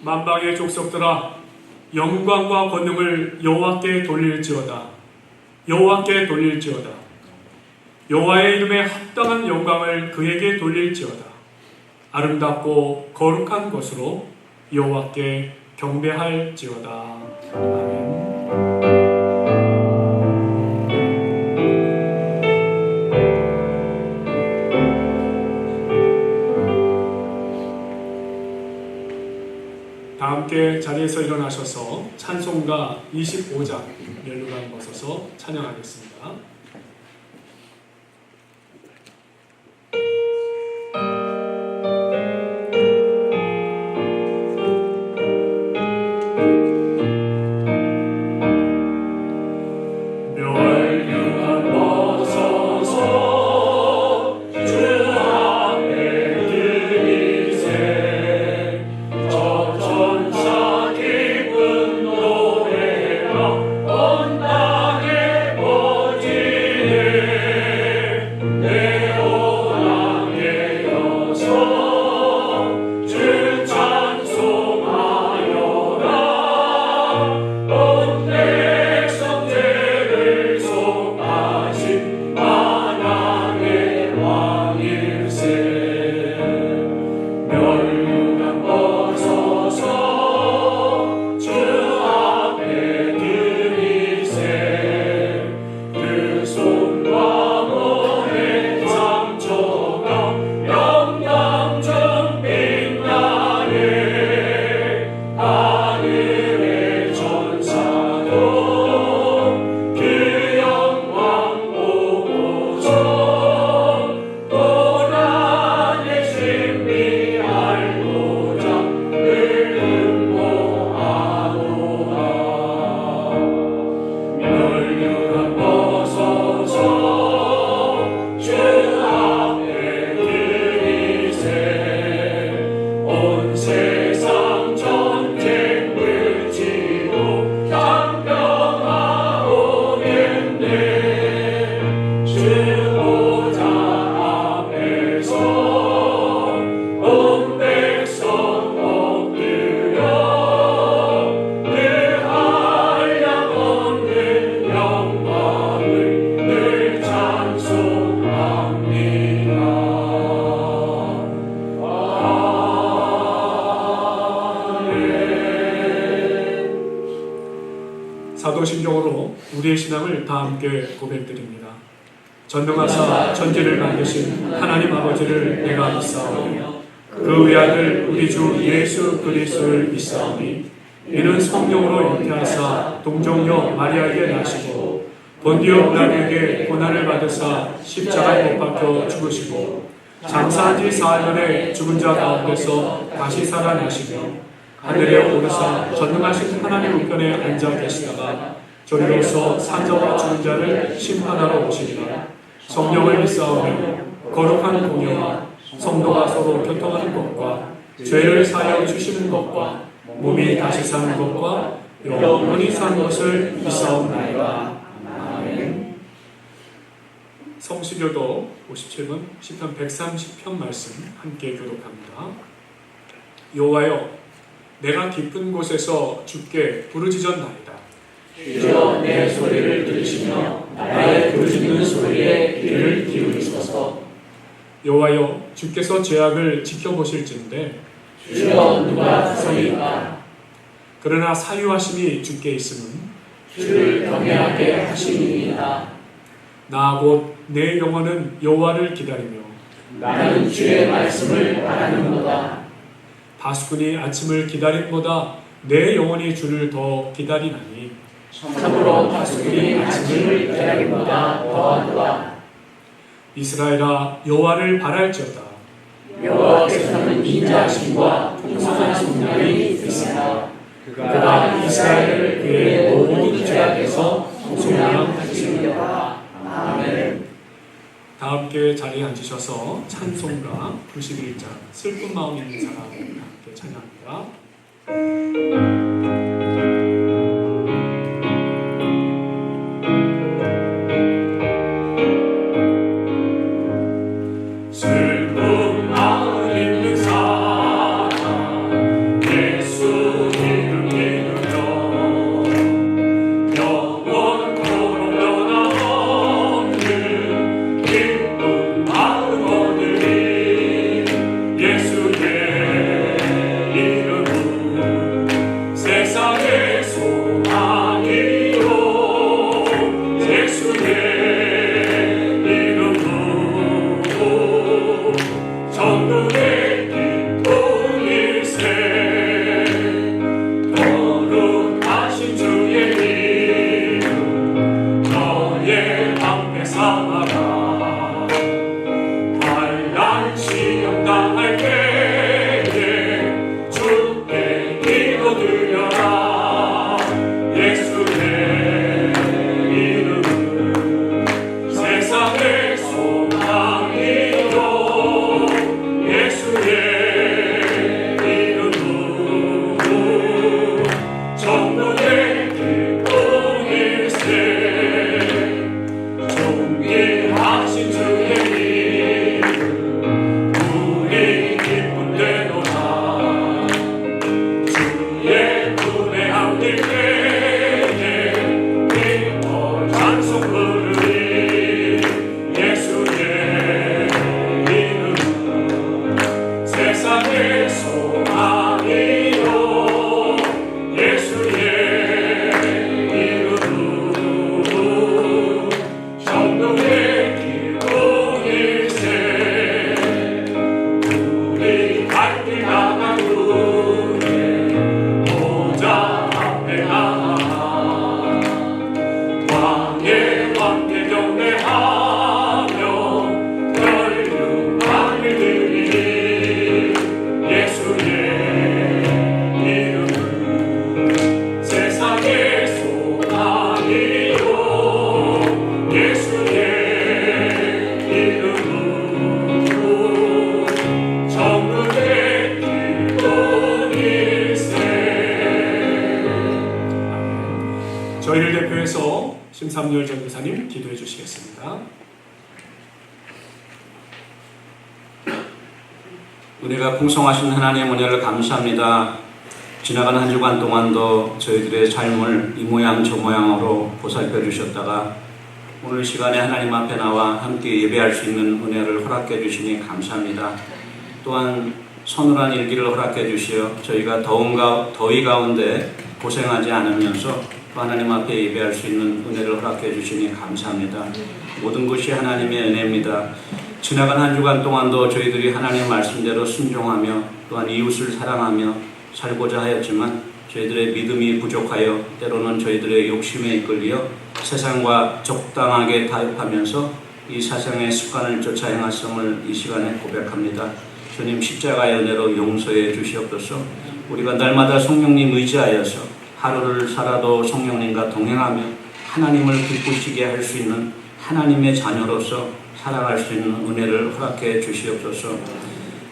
만방의 족속들아 영광과 권능을 여호와께 돌릴지어다. 여호와께 돌릴지어다. 여호와의 이름에 합당한 영광을 그에게 돌릴지어다. 아름답고 거룩한 것으로 여호와께 경배할지어다. 아멘. 다 함께 자리에서 일어나셔서 찬송가 25장 멜로랑 벗어서 찬양하겠습니다. 사도신경으로 우리의 신앙을 다 함께 고백드립니다. 전능하사 천지를 만드신 하나님 아버지를 내가 믿사오며 그 외아들 우리 주 예수 그리스도를 믿사오니 이는 성령으로 잉태하사 동정녀 마리아에게 나시고 본디오 빌라도에게 고난을 받으사 십자가에 못 박혀 죽으시고 장사한 지 사흘 죽은 자 가운데서 다시 살아나시며 하늘에 오르사 전능하신 하나님 우편에 앉아 계시다가 저리로서 산자와 죽은 자를 심판하러 오시리라. 성령을 믿사오며 거룩한 공예와 성도가 서로 교통하는 것과 죄를 사하여 주시는 것과 몸이 다시 사는 것과 영원히 사는 것을 믿사옵나이다. 아멘. 성시교도 57번 시편 130편 말씀 함께 교독합니다. 여호와여 내가 깊은 곳에서 주께 부르짖었나이다. 주여 내 소리를 들으시며 나의 부르짖는 소리에 귀를 기울이소서. 여호와여 주께서 죄악을 지켜보실진데 주여 누가 서리이까. 그러나 사유하심이 주께 있음은 주를 경외하게 하심이니이다. 나 곧 내 영혼은 여호와를 기다리며 나는 주의 말씀을 바라는도다. 바수꾼이 아침을 기다림보다 내 영혼이 주를 더 기다리나니 참으로 바수꾼이 아침을 기다림보다 더하도다. 이스라엘아 여호와를 바랄지어다. 여호와께서는 인자하심과 풍성한 속량이 있으시다. 그가 이스라엘을 그의 모든 죄악에서 속량하시리로다. 아멘. 다 함께 자리에 앉으셔서 찬송가 91장 슬픈 마음 있는 사람 함께 찬양합니다. 슬픈 마음 있는 사람 예수 김삼열 전도사님 기도해 주시겠습니다. 은혜가 풍성하신 하나님의 은혜를 감사합니다. 지나간 한 주간 동안도 저희들의 삶을 이 모양 저 모양으로 보살펴 주셨다가 오늘 시간에 하나님 앞에 나와 함께 예배할 수 있는 은혜를 허락해 주시니 감사합니다. 또한 서늘한 일기를 허락해 주시어 저희가 더위 가운데 고생하지 않으면서 또 하나님 앞에 예배할 수 있는 은혜를 허락해 주시니 감사합니다. 모든 것이 하나님의 은혜입니다. 지나간 한 주간 동안도 저희들이 하나님의 말씀대로 순종하며 또한 이웃을 사랑하며 살고자 하였지만 저희들의 믿음이 부족하여 때로는 저희들의 욕심에 이끌려 세상과 적당하게 타협하면서 이 세상의 습관을 쫓아 행했음을 이 시간에 고백합니다. 주님 십자가의 은혜로 용서해 주시옵소서. 우리가 날마다 성령님 의지하여서 하루를 살아도 성령님과 동행하며 하나님을 기쁘시게 할 수 있는 하나님의 자녀로서 살아갈 수 있는 은혜를 허락해 주시옵소서.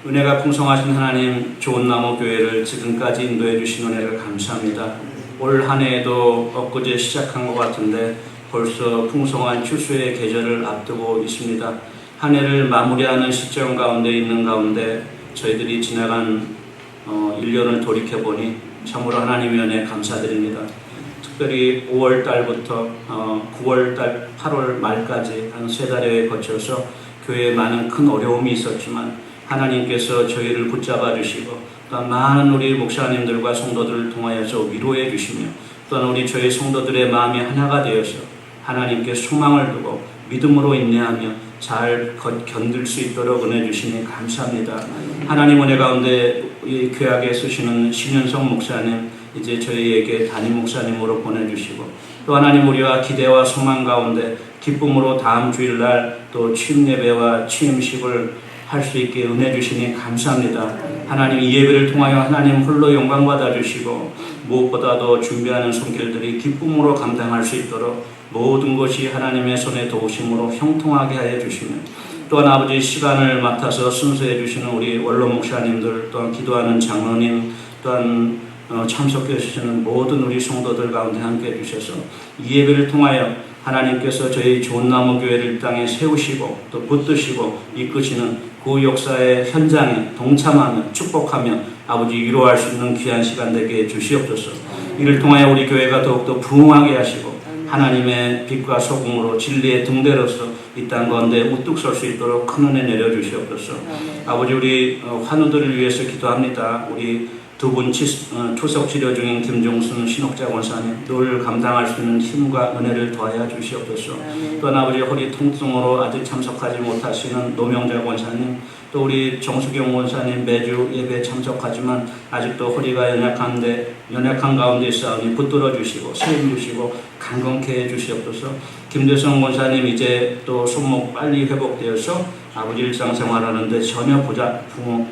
은혜가 풍성하신 하나님, 좋은 나무 교회를 지금까지 인도해 주신 은혜를 감사합니다. 올 한 해에도 엊그제 시작한 것 같은데 벌써 풍성한 추수의 계절을 앞두고 있습니다. 한 해를 마무리하는 시점 가운데 있는 가운데 저희들이 지나간 1년을 돌이켜보니 참으로 하나님의 은혜 감사드립니다. 특별히 5월 달부터 9월 달, 8월 말까지 한 3달여에 거쳐서 교회에 많은 큰 어려움이 있었지만 하나님께서 저희를 붙잡아 주시고 또한 많은 우리 목사님들과 성도들을 통하여서 위로해 주시며 또한 우리 저희 성도들의 마음이 하나가 되어서 하나님께 소망을 두고 믿음으로 인내하며 잘 견딜 수 있도록 은혜 주시니 감사합니다. 하나님 은혜 가운데 이 귀하게 쓰시는 신현성 목사님 이제 저희에게 담임 목사님으로 보내주시고 또 하나님 우리와 기대와 소망 가운데 기쁨으로 다음 주일날 또 취임 예배와 취임식을 할 수 있게 은혜 주시니 감사합니다. 하나님 이 예배를 통하여 하나님 홀로 영광 받아 주시고 무엇보다도 준비하는 손길들이 기쁨으로 감당할 수 있도록 모든 것이 하나님의 손에 도우심으로 형통하게 하여 주시며 또한 아버지 시간을 맡아서 순서해 주시는 우리 원로 목사님들 또한 기도하는 장로님 또한 참석해 주시는 모든 우리 성도들 가운데 함께 해주셔서 이 예배를 통하여 하나님께서 저희 좋은 나무 교회를 이 땅에 세우시고 또 붙드시고 이끄시는 그 역사의 현장에 동참하며 축복하며 아버지 위로할 수 있는 귀한 시간 되게 주시옵소서. 이를 통하여 우리 교회가 더욱더 부흥하게 하시고 하나님의 빛과 소금으로 진리의 등대로서 이 땅 가운데 우뚝 설 수 있도록 큰 은혜 내려주시옵소서. 아버지 우리 환우들을 위해서 기도합니다. 우리 두 분 투석 치료 중인 김종순 신옥자 원사님 늘 감당할 수 있는 힘과 은혜를 더하여 주시옵소서. 또한 아버지 허리 통증으로 아직 참석하지 못하시는 노명자 원사님 또 우리 정수경 원사님 매주 예배에 참석하지만 아직도 허리가 연약한 가운데 있사오니 붙들어 주시고 세움 주시고 강건케 해 주시옵소서. 김대성 원사님 이제 또 손목 빨리 회복되어서 아버지 일상생활하는데 전혀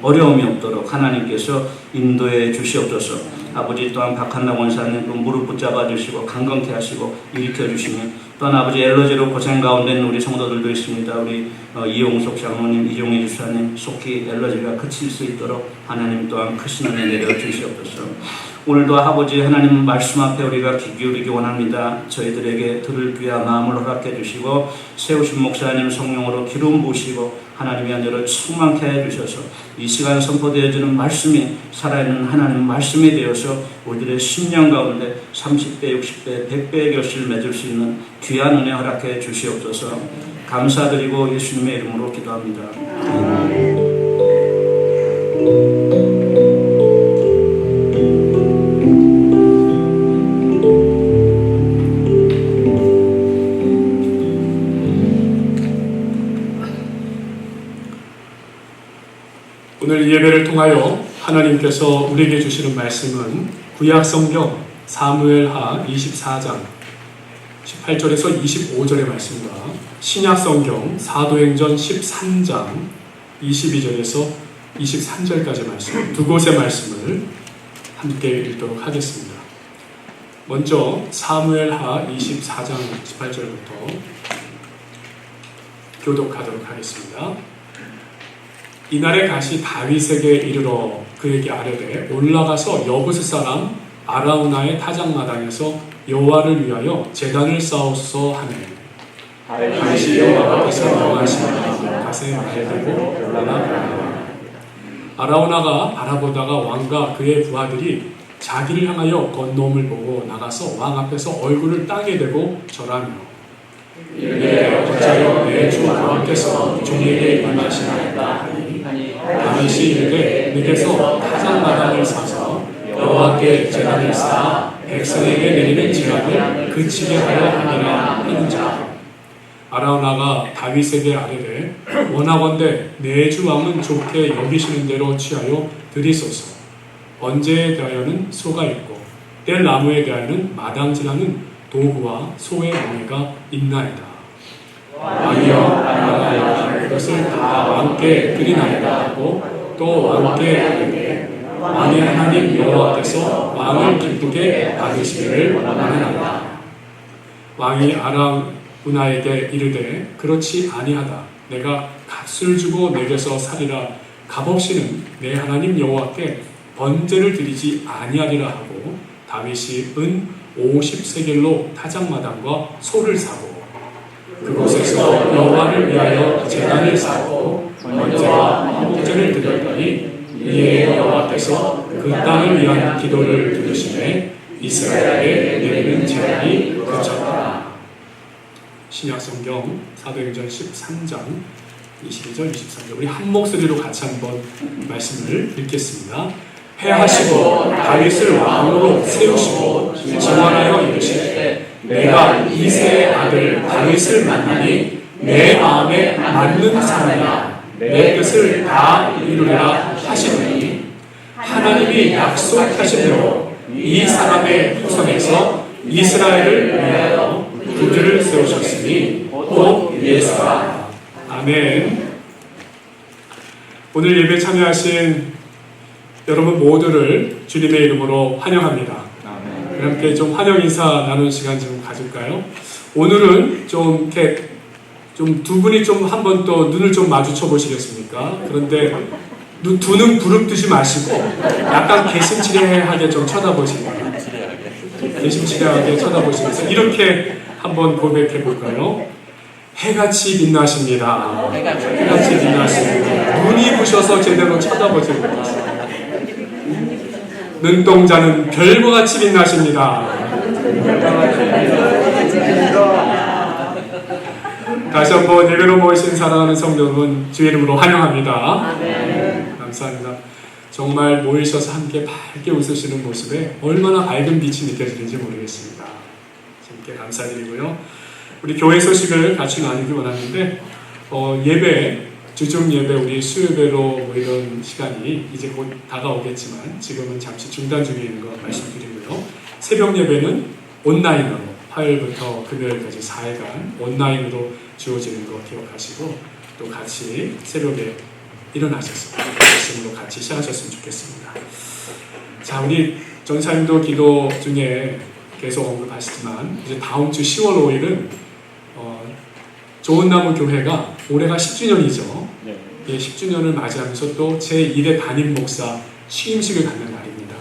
어려움이 없도록 하나님께서 인도해 주시옵소서. 아버지 또한 박한나 원사님 또 무릎 붙잡아 주시고 강건케 하시고 일으켜 주시며 또한 아버지 엘러지로 고생 가운데 있는 우리 성도들도 있습니다. 우리 이용석 장로님, 이종희 주사님 속히 엘러지가 그칠 수 있도록 하나님 또한 크신 은혜 내려 주시옵소서. 오늘도 아버지 하나님 말씀 앞에 우리가 귀 기울이기 원합니다. 저희들에게 들을 귀와 마음을 허락해 주시고 세우신 목사님 성령으로 기름 부으시고 하나님의 은혜로 충만케 해주셔서 이 시간 선포되어지는 말씀이 살아있는 하나님 말씀이 되어서 우리들의 심령 가운데 30배, 60배, 100배의 결실을 맺을 수 있는 귀한 은혜 허락해 주시옵소서. 감사드리고 예수님의 이름으로 기도합니다. 오늘 예배를 통하여 하나님께서 우리에게 주시는 말씀은 구약성경 사무엘하 24장 18절에서 25절의 말씀과 신약성경 사도행전 13장 22절에서 23절까지 말씀 두 곳의 말씀을 함께 읽도록 하겠습니다. 먼저 사무엘하 24장 18절부터 교독하도록 하겠습니다. 이날에 다시 다윗에게 이르러 그에게 아뢰되 올라가서 여부스 사람 아라우나의 타작마당에서 여호와를 위하여 제단을 쌓았소 하네. 다윗이 여호와 앞에서 명하시니라. 가세 말되고 올라가라. 아라우나가 바라보다가 왕과 그의 부하들이 자기를 향하여 건너옴을 보고 나가서 왕 앞에서 얼굴을 땅에 대고 절하며 이르되 어찌하여 내 주 여호와께서 종에게 임하시나이까 하니 다윗이 이르되 내게서 타작마당을 사서 여호와께 제단을 쌓아 백성에게 내리는 지각을 그치게 하려 함이라 하는자. 아라우나가 다윗에게 아뢰되 원하건대 내 주 왕은 좋게 여기시는 대로 취하여 드리소서. 번제에 대하여는 소가 있고 뗄 나무에 대하여는 마당질하는 도구와 소의 멍에가 있나이다. 왕이여 아라우나가 그것을 다 왕께 드리나이다 하고 또 왕께 아뢰되 왕의 하나님 여호와께서 왕을 기쁘게 받으시기를 원하나이다. 왕이 아라우나에게 이르되 그렇지 아니하다. 내가 값을 주고 내게서 살이라. 값없이는 내 하나님 여호와께 번제를 드리지 아니하리라 하고 다윗이 은 50세겔로 타작마당과 소를 사고 그곳에서 여호와를 위하여 제단을 쌓고 번제와 화목제를 드렸더니 이에 여호와께서 그 땅을 위한 기도를 들으시매 이스라엘에 내리는 재앙이 그쳤다. 신약성경 사도행전 13장 22절 23절 우리 한 목소리로 같이 한번 말씀을 읽겠습니다. 패하시고 다윗을 왕으로 세우시고 증언하여 이르시되 내가 이새의 아들 다윗을 만나니 내 마음에 맞는 사람이라 내 뜻을 다 이루리라 하시더니 하나님이 약속하신 대로 이 사람의 후손에서 이스라엘을 위하여 구주를 세우셨으니 곧 예수라. 아멘. 오늘 예배 참여하신 여러분 모두를 주님의 이름으로 환영합니다. 함께 좀 환영 인사 나누는 시간 좀 가질까요? 오늘은 좀 이렇게 좀 두 분이 좀 한번 또 눈을 좀 마주쳐 보시겠습니까? 그런데 두 눈 부릅뜨지 마시고 약간 개심치레하게 좀 쳐다보시고 개심치레하게 쳐다보시면서 이렇게 한번 고백해 볼까요? 해같이 빛나십니다. 해같이 빛나십니다. 눈이 부셔서 제대로 쳐다보지 못하세요. 눈동자는 별과 같이 빛나십니다. 다시 한번 예배로 모이신 사랑하는 성도 여러분 주의 이름으로 환영합니다. 감사합니다. 정말 모이셔서 함께 밝게 웃으시는 모습에 얼마나 밝은 빛이 느껴지는지 모르겠습니다. 주님께 감사드리고요. 우리 교회 소식을 같이 나누기 원하는데 예배 주중 예배 우리 수요예배로 모이던 시간이 이제 곧 다가오겠지만 지금은 잠시 중단 중에 있는 거 말씀드리고요. 새벽 예배는 온라인으로 화요일부터 금요일까지 4일간 온라인으로 주어지는 거 기억하시고 또 같이 새벽에 일어나셔서 말씀으로 같이 시작하셨으면 좋겠습니다. 자, 우리 전사님도 기도 중에 계속 언급하시지만 이제 다음 주 10월 5일은 좋은나무 교회가 올해가 10주년이죠. 예, 10주년을 맞이하면서 또 제1회 담임 목사 취임식을 갖는 날입니다.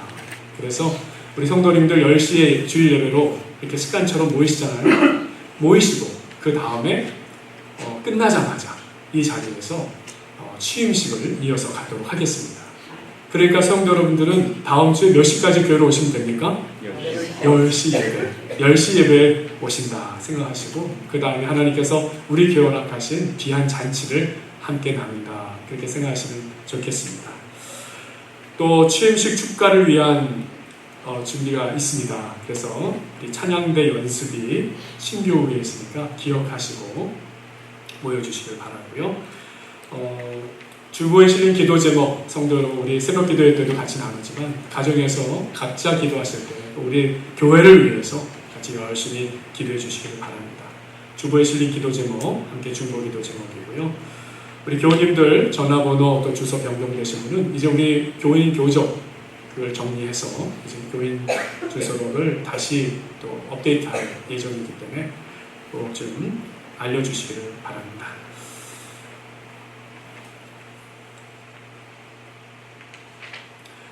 그래서 우리 성도님들 10시에 주일 예배로 이렇게 습관처럼 모이시잖아요. 모이시고 그 다음에 끝나자마자 이 자리에서 취임식을 이어서 가도록 하겠습니다. 그러니까 성도 여러분들은 다음 주에 몇 시까지 교회로 오시면 됩니까? 10시 예배. 10시 예배에 오신다 생각하시고 그 다음에 하나님께서 우리 교회 허락하신 귀한 잔치를 함께 나눈다 그렇게 생각하시면 좋겠습니다. 또 취임식 축가를 위한 준비가 있습니다. 그래서 우리 찬양대 연습이 신교후에 있으니까 기억하시고 모여주시길 바라고요. 주보에 실린 기도 제목 성도 여러분 우리 새벽 기도회 때도 같이 나누지만 가정에서 각자 기도하실 때 우리 교회를 위해서 같이 열심히 기도해 주시길 바랍니다. 주보에 실린 기도 제목 함께 중보 기도 제목이고요. 우리 교우님들 전화번호 또 주소 변경되신 분은 이제 우리 교인 교적 그걸 정리해서 이제 교인 주소를 다시 또 업데이트할 예정이기 때문에 꼭 좀 알려주시기를 바랍니다.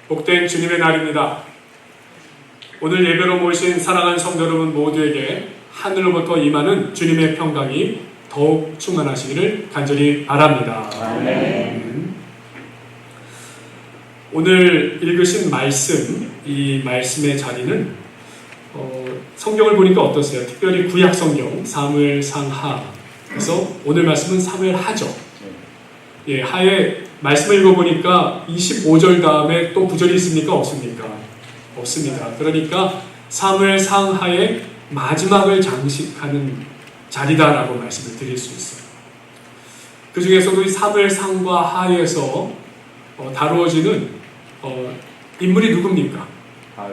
복된 주님의 날입니다. 오늘 예배로 모이신 사랑하는 성도 여러분 모두에게 하늘로부터 임하는 주님의 평강이 더욱 충만하시기를 간절히 바랍니다. 오늘 읽으신 말씀, 이 말씀의 자리는 성경을 보니까 어떠세요? 특별히 구약 성경 사무엘상하에서 오늘 말씀은 사무엘하죠. 예, 하에 말씀을 읽어보니까 25절 다음에 또 구절이 있습니까? 없습니까? 없습니다. 그러니까 사무엘상하의 마지막을 장식하는 자리다라고 말씀을 드릴 수 있어요. 그 중에서도 이 사무엘상과 하에서 다루어지는 인물이 누굽니까?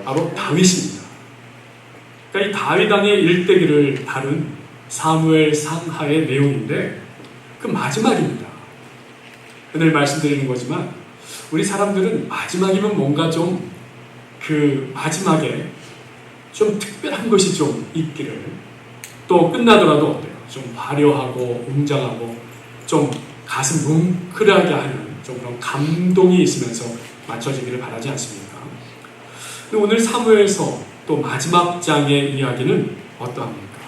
바로 다윗입니다. 그러니까 이 다윗 왕의 일대기를 다룬 사무엘상하의 내용인데 그 마지막입니다. 오늘 말씀드리는 거지만 우리 사람들은 마지막이면 뭔가 좀 그 마지막에 좀 특별한 것이 좀 있기를, 또 끝나더라도 어때요? 좀 화려하고 웅장하고 좀 가슴 뭉클하게 하는 좀 그런 감동이 있으면서 맞춰지기를 바라지 않습니까? 근데 오늘 사무엘서 또 마지막 장의 이야기는 어떠합니까?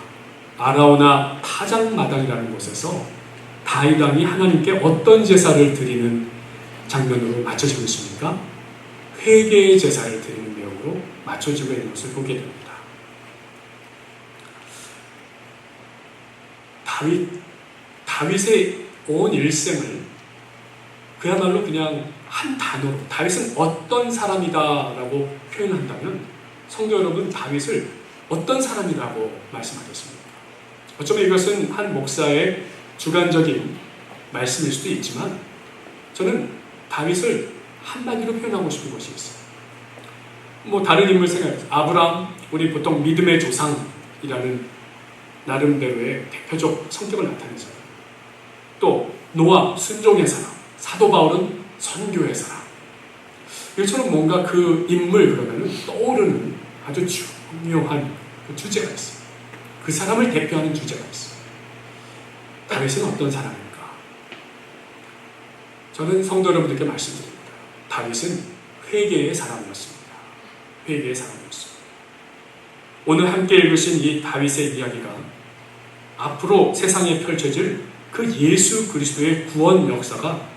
아라우나 타작마당이라는 곳에서 다윗 왕이 하나님께 어떤 제사를 드리는 장면으로 맞춰지고 있습니까? 회개의 제사를 드리는 내용으로 맞춰지고 있는 것을 보게 됩니다. 다윗의 온 일생을 그야말로 그냥 한 단어로 다윗은 어떤 사람이다라고 표현한다면 성도 여러분, 다윗을 어떤 사람이라고 말씀하겠습니까? 어쩌면 이것은 한 목사의 주관적인 말씀일 수도 있지만 저는 다윗을 한마디로 표현하고 싶은 것이 있어요. 뭐 다른 인물 생각해보세요. 아브라함, 우리 보통 믿음의 조상이라는 나름대로의 대표적 성격을 나타낸 사람. 또 노아, 순종의 사람. 사도 바울은 선교의 사람. 이처럼 뭔가 그 인물 그러면은 떠오르는 아주 중요한 그 주제가 있어요. 그 사람을 대표하는 주제가 있어요. 다윗은 어떤 사람일까? 저는 성도 여러분들께 말씀드립니다. 다윗은 회개의 사람이었습니다. 회개의 사람이었습니다. 오늘 함께 읽으신 이 다윗의 이야기가 앞으로 세상에 펼쳐질 그 예수 그리스도의 구원 역사가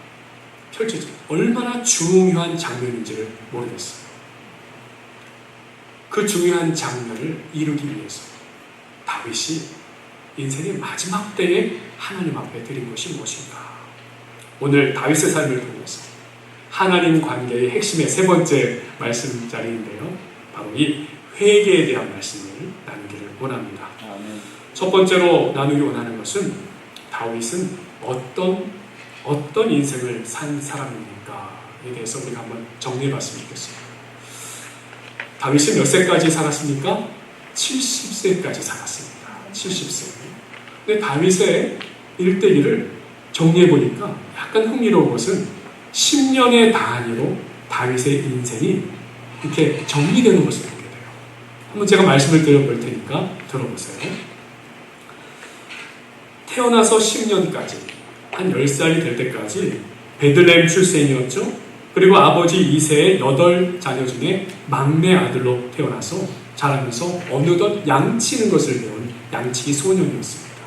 펼쳐질 얼마나 중요한 장면인지를 모르겠어요. 그 중요한 장면을 이루기 위해서 다윗이 인생의 마지막 때에 하나님 앞에 드린 것이 무엇인가? 오늘 다윗의 삶을 통해서 하나님 관계의 핵심의 세 번째 말씀 자리인데요. 바로 이 회개에 대한 말씀을 나누기를 원합니다. 첫 번째로 나누기 원하는 것은 다윗은 어떤 인생을 산 사람입니까에 대해서 우리가 한번 정리해 봤으면 좋겠습니다. 다윗이 몇 세까지 살았습니까? 70세까지 살았습니다. 70세. 근데 다윗의 일대기를 정리해 보니까 약간 흥미로운 것은 10년의 단위로 다윗의 인생이 이렇게 정리되는 것을 보게 돼요. 한번 제가 말씀을 드려볼 테니까 들어보세요. 태어나서 10년까지, 한 10살이 될 때까지 베들레헴 출생이었죠. 그리고 아버지 이새의 8자녀 중에 막내 아들로 태어나서 자라면서 어느덧 양치는 것을 배운 양치기 소년이었습니다.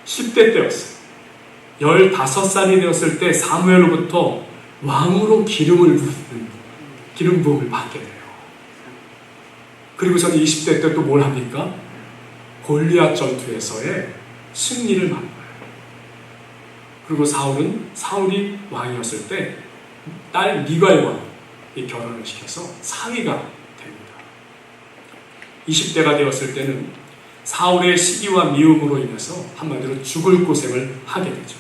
10대 때였어요. 15살이 되었을 때 사무엘로부터 왕으로 기름 부음을 받게 돼요. 그리고 저는 20대 때 또 뭘 합니까? 골리앗 전투에서의 승리를 만나요. 그리고 사울이 왕이었을 때 딸 미갈과 결혼을 시켜서 사위가 됩니다. 20대가 되었을 때는 사울의 시기와 미움으로 인해서 한마디로 죽을 고생을 하게 되죠.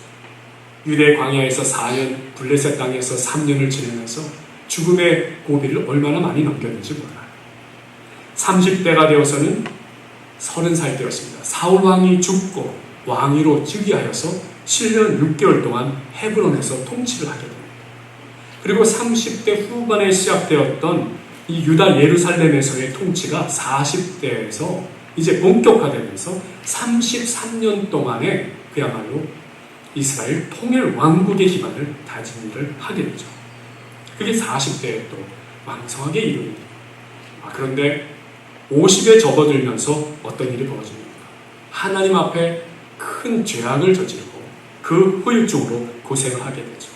유대 광야에서 4년, 블레셋 땅에서 3년을 지내면서 죽음의 고비를 얼마나 많이 넘겼는지 몰라요. 30대가 되어서는 30살 되었습니다. 사울 왕이 죽고 왕위로 즉위하여서 7년 6개월 동안 헤브론에서 통치를 하게 됩니다. 그리고 30대 후반에 시작되었던 이 유다 예루살렘에서의 통치가 40대에서 이제 본격화되면서 33년 동안에 그야말로 이스라엘 통일 왕국의 기반을 다진 일을 하게 되죠. 그게 40대에 또 왕성하게 이루어집니다. 그런데 50에 접어들면서 어떤 일이 벌어집니까? 하나님 앞에 큰 죄악을 저지르고 그 후유증으로 고생을 하게 되죠.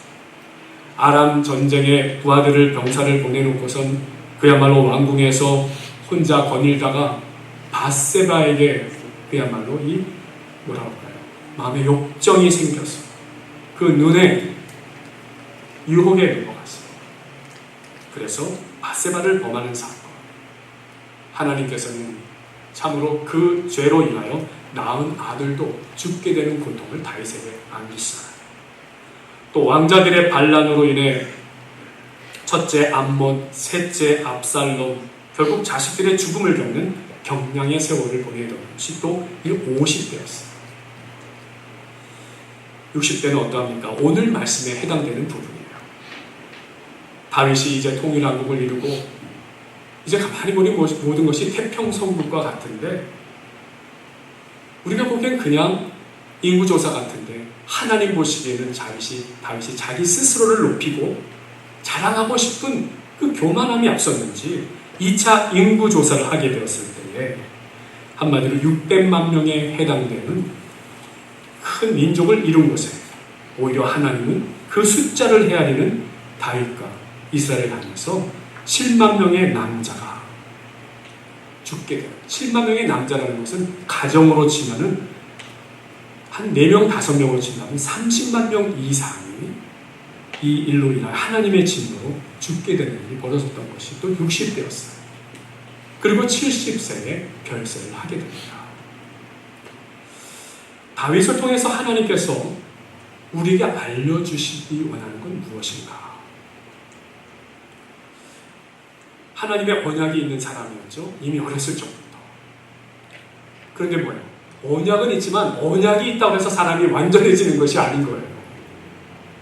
아람 전쟁에 부하들을 병사를 보내놓고선 그야말로 왕궁에서 혼자 거닐다가 밧세바에게 그야말로 뭐라고 할까요? 마음의 욕정이 생겼어. 그 눈에 유혹에 넘어갔어요. 그래서 밧세바를 범하는 사건. 하나님께서는 참으로 그 죄로 인하여 낳은 아들도 죽게 되는 고통을 다윗에게 안기시잖아요. 또 왕자들의 반란으로 인해 첫째 암몬, 셋째 압살롬, 결국 자식들의 죽음을 겪는 경량의 세월을 보내던 것이 또 이 50대였어요. 60대는 어떠합니까? 오늘 말씀에 해당되는 부분이에요. 다윗이 이제 통일왕국을 이루고 이제 가만히 보니 모든 것이 태평성국과 같은데 우리가 보기엔 그냥 인구조사 같은데 하나님 보시기에는 다윗이 자기 스스로를 높이고 자랑하고 싶은 그 교만함이 앞섰는지 2차 인구조사를 하게 되었을 때에 한마디로 600만 명에 해당되는 큰 민족을 이룬 곳에 오히려 하나님은 그 숫자를 헤아리는 다윗과 이스라엘 안에서 7만 명의 남자가 죽게 돼요. 7만 명의 남자라는 것은 가정으로 치면은 한 4명, 5명으로 친다면 30만 명 이상이 이 일로 인하여 하나님의 진노로 죽게 되는 일이 벌어졌던 것이 또 60대였어요. 그리고 70세에 별세를 하게 됩니다. 다윗을 통해서 하나님께서 우리에게 알려주시기 원하는 건 무엇인가? 하나님의 언약이 있는 사람이었죠. 이미 어렸을 적부터. 그런데 뭐예요? 언약은 있지만 언약이 있다고 해서 사람이 완전해지는 것이 아닌 거예요.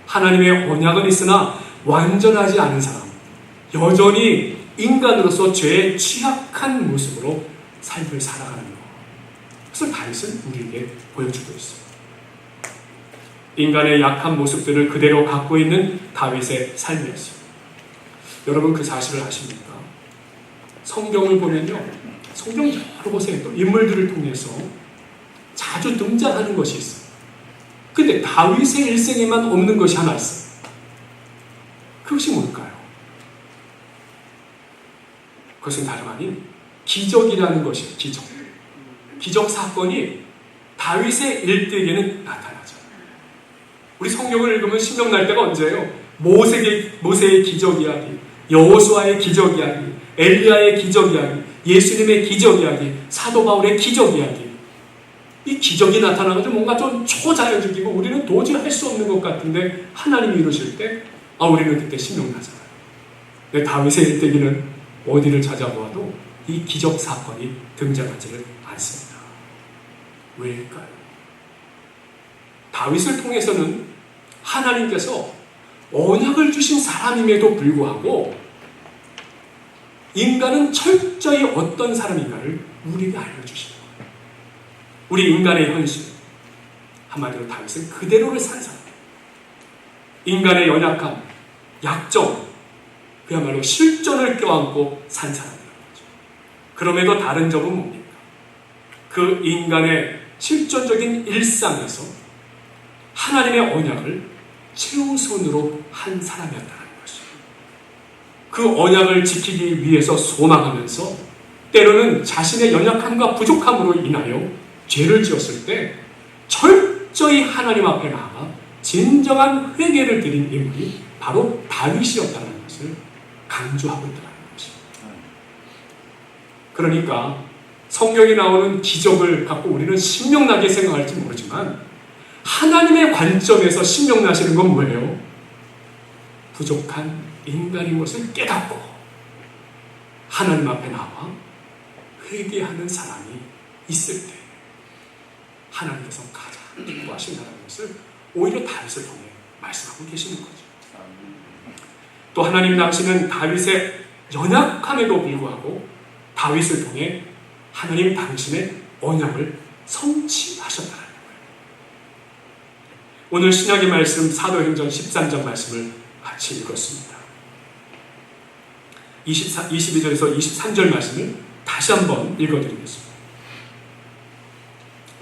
하나님의 언약은 있으나 완전하지 않은 사람, 여전히 인간으로서 죄에 취약한 모습으로 삶을 살아가는 것. 그것을 다윗은 우리에게 보여주고 있어요. 인간의 약한 모습들을 그대로 갖고 있는 다윗의 삶이었어요. 여러분 그 사실을 아십니까? 성경을 보면요, 성경 여러 곳에 또 인물들을 통해서 자주 등장하는 것이 있어요. 근데 다윗의 일생에만 없는 것이 하나 있어요. 그것이 뭘까요? 그것은 다름 아닌 기적이라는 것이에요. 기적 사건이 다윗의 일대에는 나타나죠. 우리 성경을 읽으면 신명날 때가 언제예요? 모세의 기적 이야기, 여호수아의 기적 이야기, 엘리야의 기적 이야기, 예수님의 기적 이야기, 사도 바울의 기적 이야기. 이 기적이 나타나가지고 뭔가 좀 초자연적이고 우리는 도저히 할 수 없는 것 같은데 하나님이 이루실 때 우리는 그때 신명나잖아요. 근데 다윗의 일대기는 어디를 찾아보아도 이 기적 사건이 등장하지를 않습니다. 왜일까요? 다윗을 통해서는 하나님께서 언약을 주신 사람임에도 불구하고 인간은 철저히 어떤 사람인가를 우리에게 알려주십니다. 우리 인간의 현실, 한마디로 다윗은 그대로를 산 사람. 인간의 연약함, 약점, 그야말로 실존을 껴안고 산 사람이라는 거죠. 그럼에도 다른 점은 뭡니까? 그 인간의 실존적인 일상에서 하나님의 언약을 최우선으로 한 사람이었다는 것이죠. 그 언약을 지키기 위해서 소망하면서 때로는 자신의 연약함과 부족함으로 인하여 죄를 지었을 때 철저히 하나님 앞에 나아가 진정한 회개를 드린 인물이 바로 다윗이었다는 것을 강조하고 있다는 것입니다. 그러니까 성경에 나오는 기적을 갖고 우리는 신명나게 생각할지 모르지만 하나님의 관점에서 신명나시는 건 뭐예요? 부족한 인간인 것을 깨닫고 하나님 앞에 나와 회개하는 사람이 있을 때 하나님께서 가장 기뻐하신다는 것을 오히려 다윗을 통해 말씀하고 계시는 거죠. 또 하나님 당신은 다윗의 연약함에도 불구하고 다윗을 통해 하나님 당신의 언약을 성취하셨다는 거예요. 오늘 신약의 말씀 사도행전 13장 말씀을 같이 읽었습니다. 22절에서 23절 말씀을 다시 한번 읽어드리겠습니다.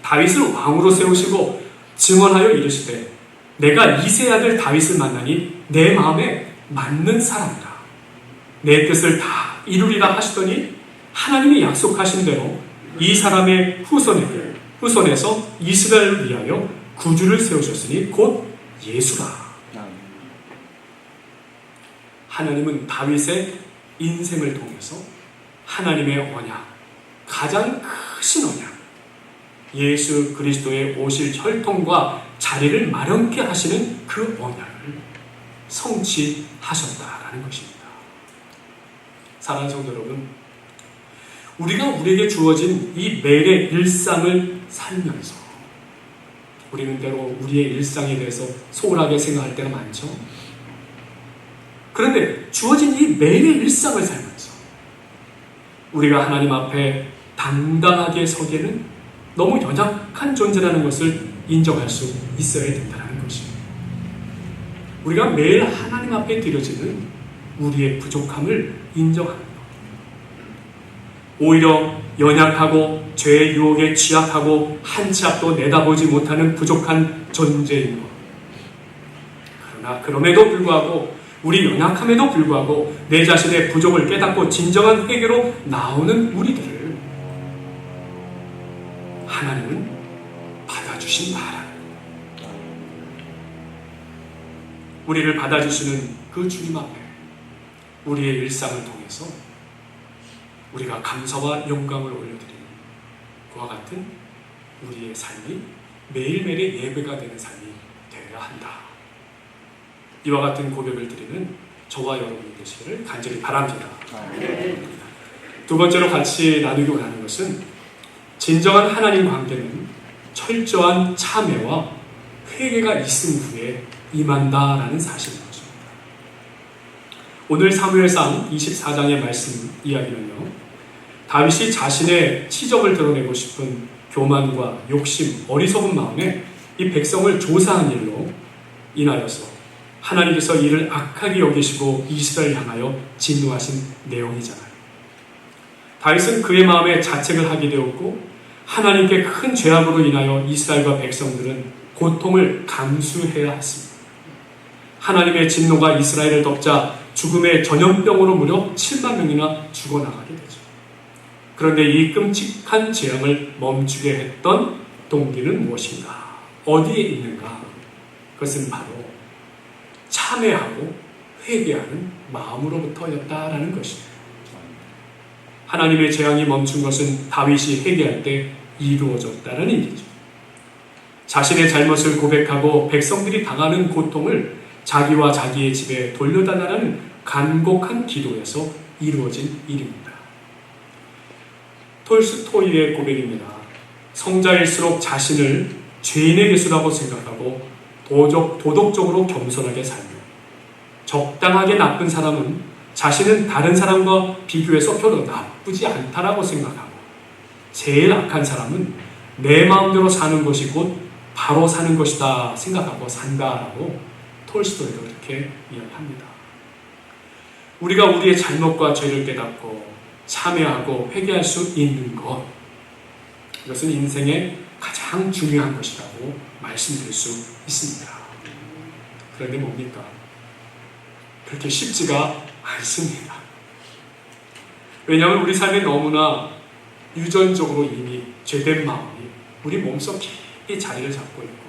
다윗을 왕으로 세우시고 증언하여 이르시되 내가 이새의 아들 다윗을 만나니 내 마음에 맞는 사람이라. 내 뜻을 다 이루리라 하시더니 하나님이 약속하신 대로 이 사람의 후손에서 이스라엘을 위하여 구주를 세우셨으니 곧 예수라. 하나님은 다윗의 인생을 통해서 하나님의 언약, 가장 크신 언약, 예수 그리스도의 오실 혈통과 자리를 마련케 하시는 그 언약을 성취하셨다라는 것입니다. 사랑하는 성도 여러분, 우리가 우리에게 주어진 이 매일의 일상을 살면서 우리는 때로 우리의 일상에 대해서 소홀하게 생각할 때가 많죠. 그런데 주어진 이 매일의 일상을 살면서 우리가 하나님 앞에 당당하게 서기에는 너무 연약한 존재라는 것을 인정할 수 있어야 된다는 것입니다. 우리가 매일 하나님 앞에 드려지는 우리의 부족함을 인정하는 것. 오히려 연약하고 죄의 유혹에 취약하고 한 치 앞도 내다보지 못하는 부족한 존재인 것. 그러나 그럼에도 불구하고 우리 연약함에도 불구하고 내 자신의 부족을 깨닫고 진정한 회개로 나오는 우리들을 하나님은 받아주신다. 우리를 받아주시는 그 주님 앞에 우리의 일상을 통해서 우리가 감사와 영광을 올려드리는 그와 같은 우리의 삶이 매일매일의 예배가 되는 삶이 되어야 한다. 이와 같은 고백을 드리는 저와 여러분이 되시기를 간절히 바랍니다. 두 번째로 같이 나누기 원하는 것은 진정한 하나님 관계는 철저한 참회와 회개가 있은 후에 임한다라는 사실인 것입니다. 오늘 사무엘상 24장의 말씀 이야기는요, 다윗이 자신의 치적을 드러내고 싶은 교만과 욕심, 어리석은 마음에 이 백성을 조사한 일로 인하여서 하나님께서 이를 악하게 여기시고 이스라엘 향하여 진노하신 내용이잖아요. 다윗은 그의 마음에 자책을 하게 되었고 하나님께 큰 죄악으로 인하여 이스라엘과 백성들은 고통을 감수해야 했습니다. 하나님의 진노가 이스라엘을 덮자 죽음의 전염병으로 무려 7만 명이나 죽어나가게 되죠. 그런데 이 끔찍한 재앙을 멈추게 했던 동기는 무엇인가? 어디에 있는가? 그것은 바로 참회하고 회개하는 마음으로부터였다라는 것입니다. 하나님의 재앙이 멈춘 것은 다윗이 회개할 때 이루어졌다는 얘기죠. 자신의 잘못을 고백하고 백성들이 당하는 고통을 자기와 자기의 집에 돌려달라는 간곡한 기도에서 이루어진 일입니다. 톨스토이의 고백입니다. 성자일수록 자신을 죄인의 개수라고 생각하고 도덕적으로 겸손하게 살며 적당하게 나쁜 사람은 자신은 다른 사람과 비교해서 별로 나쁘지 않다라고 생각하고 제일 악한 사람은 내 마음대로 사는 것이 곧 바로 사는 것이다 생각하고 산다라고 톨스토이도 그렇게 이야기합니다. 우리가 우리의 잘못과 죄를 깨닫고 참회하고 회개할 수 있는 것, 이것은 인생의 가장 중요한 것이라고 말씀드릴 수 있습니다. 그런데 뭡니까? 그렇게 쉽지가 않습니다. 왜냐하면 우리 삶에 너무나 유전적으로 이미 죄된 마음이 우리 몸속 깊이 자리를 잡고 있고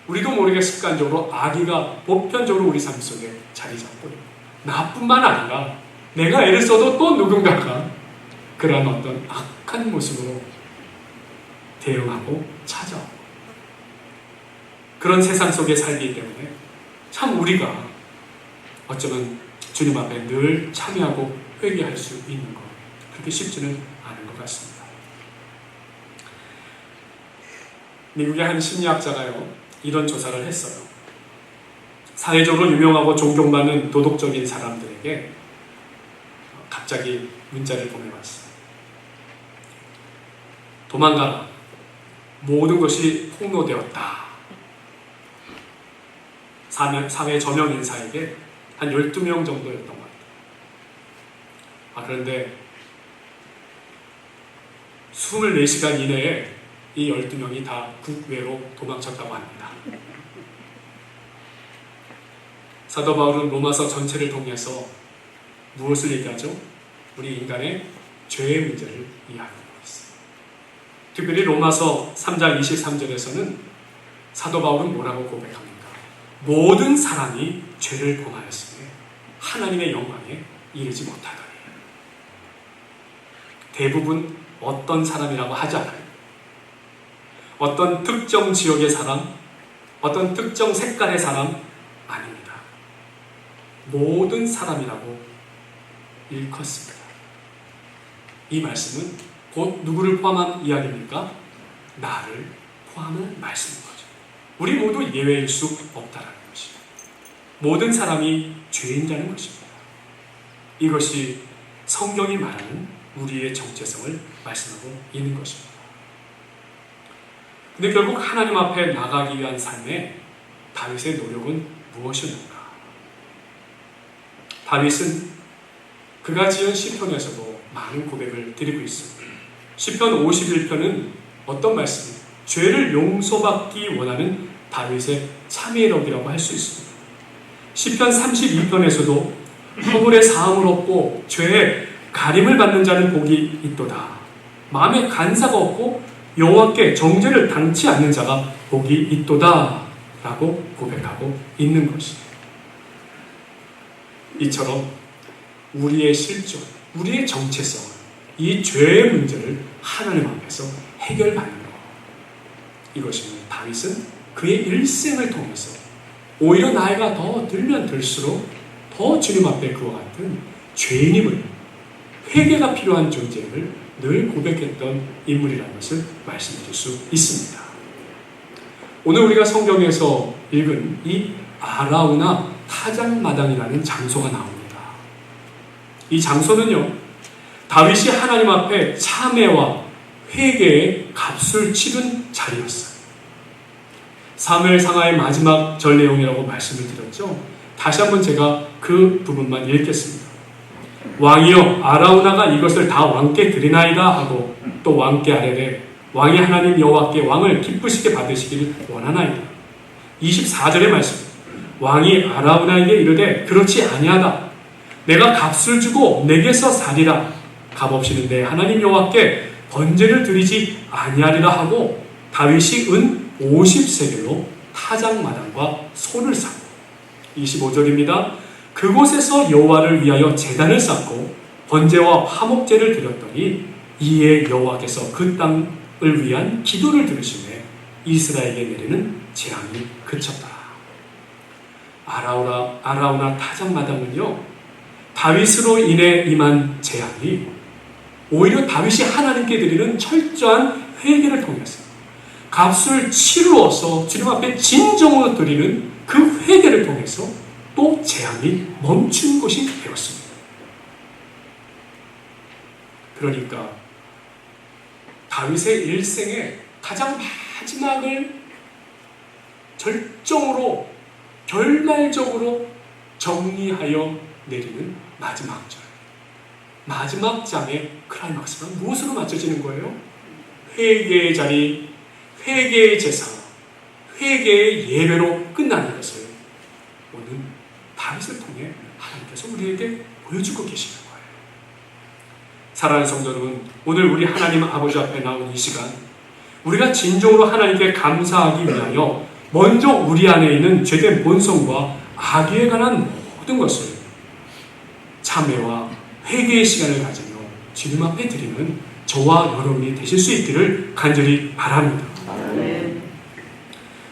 우리도 모르게 습관적으로 악의가 보편적으로 우리 삶 속에 자리 잡고 있고 나뿐만 아니라 내가 애를 써도 또 누군가가 그런 어떤 악한 모습으로 대응하고 찾아오고 그런 세상 속에 살기 때문에 참 우리가 어쩌면 주님 앞에 늘 참여하고 회개할 수 있는 것 그렇게 쉽지는 않은 것 같습니다. 미국의 한 심리학자가요 이런 조사를 했어요. 사회적으로 유명하고 존경받는 도덕적인 사람들에게 갑자기 문자를 보내봤어요. 도망가라. 모든 것이 폭로되었다. 사회 저명 인사에게 한 12명 정도였던 것 같아요. 그런데 24시간 이내에 이 12명이 다 국외로 도망쳤다고 합니다. 사도 바울은 로마서 전체를 통해서 무엇을 얘기하죠? 우리 인간의 죄의 문제를 이야기하고 있어요. 특별히 로마서 3장 23절에서는 사도 바울은 뭐라고 고백합니까? 모든 사람이 죄를 범하였으니 하나님의 영광에 이르지 못하더니. 대부분 어떤 사람이라고 하지 않아요. 어떤 특정 지역의 사람, 어떤 특정 색깔의 사람 아닙니다. 모든 사람이라고 일컫습니다. 이 말씀은 곧 누구를 포함한 이야기입니까? 나를 포함한 말씀인 거죠. 우리 모두 예외일 수 없다라는 것입니다. 모든 사람이 죄인자는 것입니다. 이것이 성경이 말하는 우리의 정체성을 말씀하고 있는 것입니다. 근데 결국 하나님 앞에 나가기 위한 삶에 다윗의 노력은 무엇이었는가? 다윗은 그가 지은 시편에서도 많은 고백을 드리고 있습니다. 시편 51편은 어떤 말씀입니까? 죄를 용서받기 원하는 다윗의 참회의 덕이라고 할 수 있습니다. 시편 32편에서도 허물의 사함을 얻고 죄의 가림을 받는 자는 복이 있도다. 마음에 간사가 없고 여호와께 정죄를 당치 않는 자가 복이 있도다 라고 고백하고 있는 것입니다. 이처럼 우리의 실존, 우리의 정체성은 이 죄의 문제를 하나님 앞에서 해결받는 것. 이것입니다. 다윗은 그의 일생을 통해서 오히려 나이가 더 들면 들수록 더 주님 앞에 그와 같은 죄인임을, 회개가 필요한 존재임을 늘 고백했던 인물이라는 것을 말씀드릴 수 있습니다. 오늘 우리가 성경에서 읽은 이 아라우나 타작마당이라는 장소가 나옵니다. 이 장소는요, 다윗이 하나님 앞에 참회와 회개의 값을 치른 자리였어요. 사무엘 상하의 마지막 절 내용이라고 말씀을 드렸죠. 다시 한번 제가 그 부분만 읽겠습니다. 왕이여, 아라우나가 이것을 다 왕께 드리나이다 하고 또 왕께 아뢰되 왕이 하나님 여호와께 왕을 기쁘시게 받으시기를 원하나이다. 24절의 말씀. 왕이 아라우나에게 이르되 그렇지 아니하다. 내가 값을 주고 내게서 살리라. 값없이는 내 하나님 여호와께 번제를 드리지 아니하리라 하고 다윗이 은 50세겔로 타작마당과 소를 샀고 25절입니다. 그곳에서 여호와를 위하여 제단을 쌓고 번제와 화목제를 드렸더니 이에 여호와께서 그 땅을 위한 기도를 들으시매 이스라엘에 내리는 재앙이 그쳤다. 아라우나 타작마당은요, 다윗으로 인해 임한 재앙이 오히려 다윗이 하나님께 드리는 철저한 회개를 통해서 값을 치루어서 주님 앞에 진정으로 드리는 그 회개를 통해서 또 재앙이 멈춘 것이 되었습니다. 그러니까 다윗의 일생의 가장 마지막을 절정으로 결말적으로 정리하여 내리는 마지막 절, 마지막 장의 클라이막스가 무엇으로 맞춰지는 거예요? 회개의 자리, 회개의 제사, 회개의 예배로 끝나는 것을 오늘 다윗을 통해 하나님께서 우리에게 보여주고 계시는 거예요. 사랑하는 성도 여러분, 오늘 우리 하나님 아버지 앞에 나온 이 시간, 우리가 진정으로 하나님께 감사하기 위하여 먼저 우리 안에 있는 죄된 본성과 악에 관한 모든 것을 참회와 회개의 시간을 가지며 주님 앞에 드리는 저와 여러분이 되실 수 있기를 간절히 바랍니다.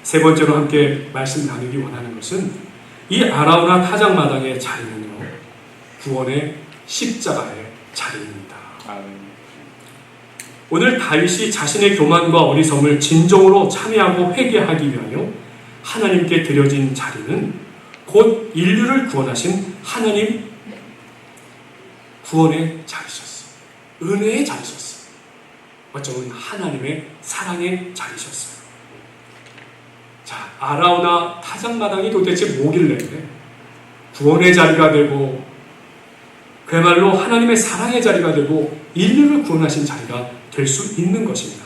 세 번째로 함께 말씀 나누기 원하는 것은 이 아라우나 타작마당의 자리는요, 구원의 십자가의 자리입니다. 오늘 다윗이 자신의 교만과 어리석음을 진정으로 참회하고 회개하기 위하여 하나님께 드려진 자리는 곧 인류를 구원하신 하나님 구원의 자리셨어요. 은혜의 자리셨어요. 어쩌면 하나님의 사랑의 자리셨어요. 자, 아라우나 타작마당이 도대체 뭐길래 구원의 자리가 되고 그야말로 하나님의 사랑의 자리가 되고 인류를 구원하신 자리가 될 수 있는 것입니다.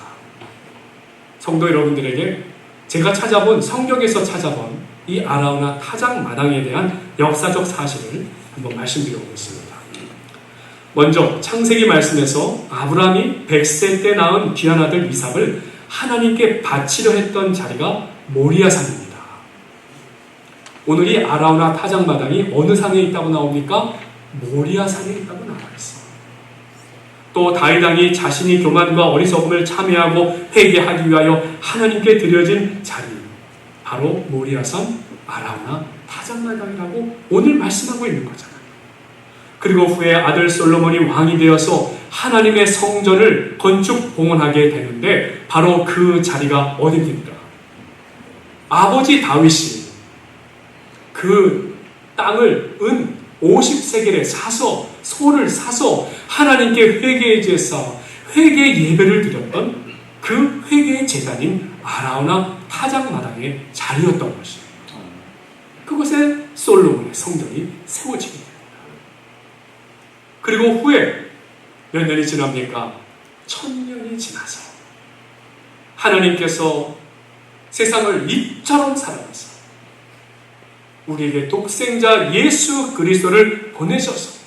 성도 여러분들에게 제가 찾아본, 성경에서 찾아본 이 아라우나 타작 마당에 대한 역사적 사실을 한번 말씀드려보겠습니다. 먼저 창세기 말씀에서 아브라함이 100세 때 낳은 귀한 아들 이삭을 하나님께 바치려 했던 자리가 모리아산입니다. 오늘 이 아라우나 타작 마당이 어느 산에 있다고 나옵니까? 모리아산에 있다고 나와 있어요. 또 다윗 왕이 자신이 교만과 어리석음을 참회하고 회개하기 위하여 하나님께 드려진 자리, 바로 모리아산 아라우나 타작 마당이라고 오늘 말씀하고 있는 거잖아요. 그리고 후에 아들 솔로몬이 왕이 되어서 하나님의 성전을 건축 봉헌하게 되는데 바로 그 자리가 어디입니까? 아버지 다윗이 그 땅을 은 50세겔에 사서, 소를 사서 하나님께 회개의 제사, 회개 예배를 드렸던 그 회개의 제단인 아라우나 타작 마당의 자리였던 것이에요. 그곳에 솔로몬의 성전이 세워지게 됩니다. 그리고 후에 몇 년이 지납니까? 1000년이 지나서 하나님께서 세상을 이처럼 사랑하사 우리에게 독생자 예수 그리스도를 보내셔서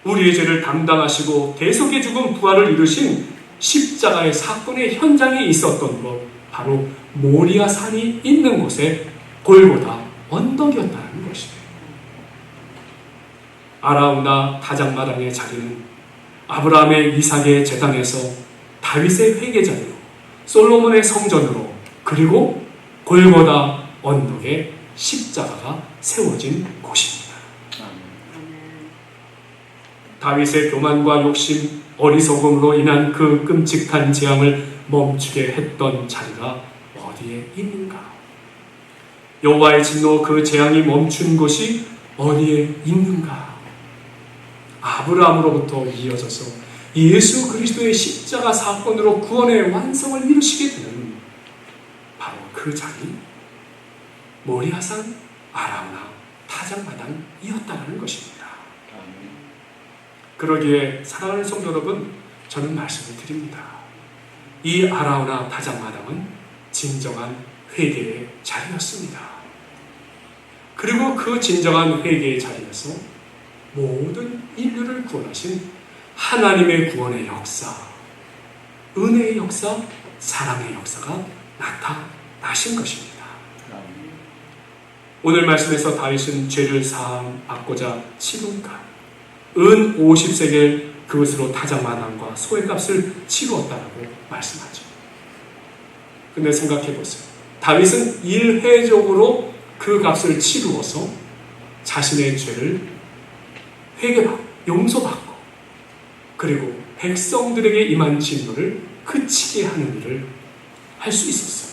우리의 죄를 담당하시고 대속의 죽음 부활을 이루신 십자가의 사건의 현장에 있었던 것, 바로 모리아 산이 있는 곳에 골고다 언덕이었다는 것입니다. 아라우나 타작 마당의 자리는 아브라함의 이삭의 제단에서 다윗의 회개 자리로, 솔로몬의 성전으로, 그리고 골고다 언덕에 십자가가 세워진 곳입니다. 다윗의 교만과 욕심, 어리석음으로 인한 그 끔찍한 재앙을 멈추게 했던 자리가 어디에 있는가? 여호와의 진노, 그 재앙이 멈춘 곳이 어디에 있는가? 아브라함으로부터 이어져서 예수 그리스도의 십자가 사건으로 구원의 완성을 이루시게 되는 바로 그 자리, 모리아산 아라우나 타작 마당이었다는 것입니다. 그러기에 사랑하는 성도 여러분, 저는 말씀을 드립니다. 이 아라우나 타작 마당은 진정한 회개의 자리였습니다. 그리고 그 진정한 회개의 자리에서 모든 인류를 구원하신 하나님의 구원의 역사, 은혜의 역사, 사랑의 역사가 나타나신 것입니다. 오늘 말씀에서 다윗은 죄를 사함 받고자 치룬가 은 50세겔 그것으로 타작 마당과 소의 값을 치루었다라고 말씀하죠. 근데 생각해 보세요. 다윗은 일회적으로 그 값을 치루어서 자신의 죄를 회개받고 용서받고 그리고 백성들에게 임한 진노를 그치게 하는 일을 할 수 있었어요.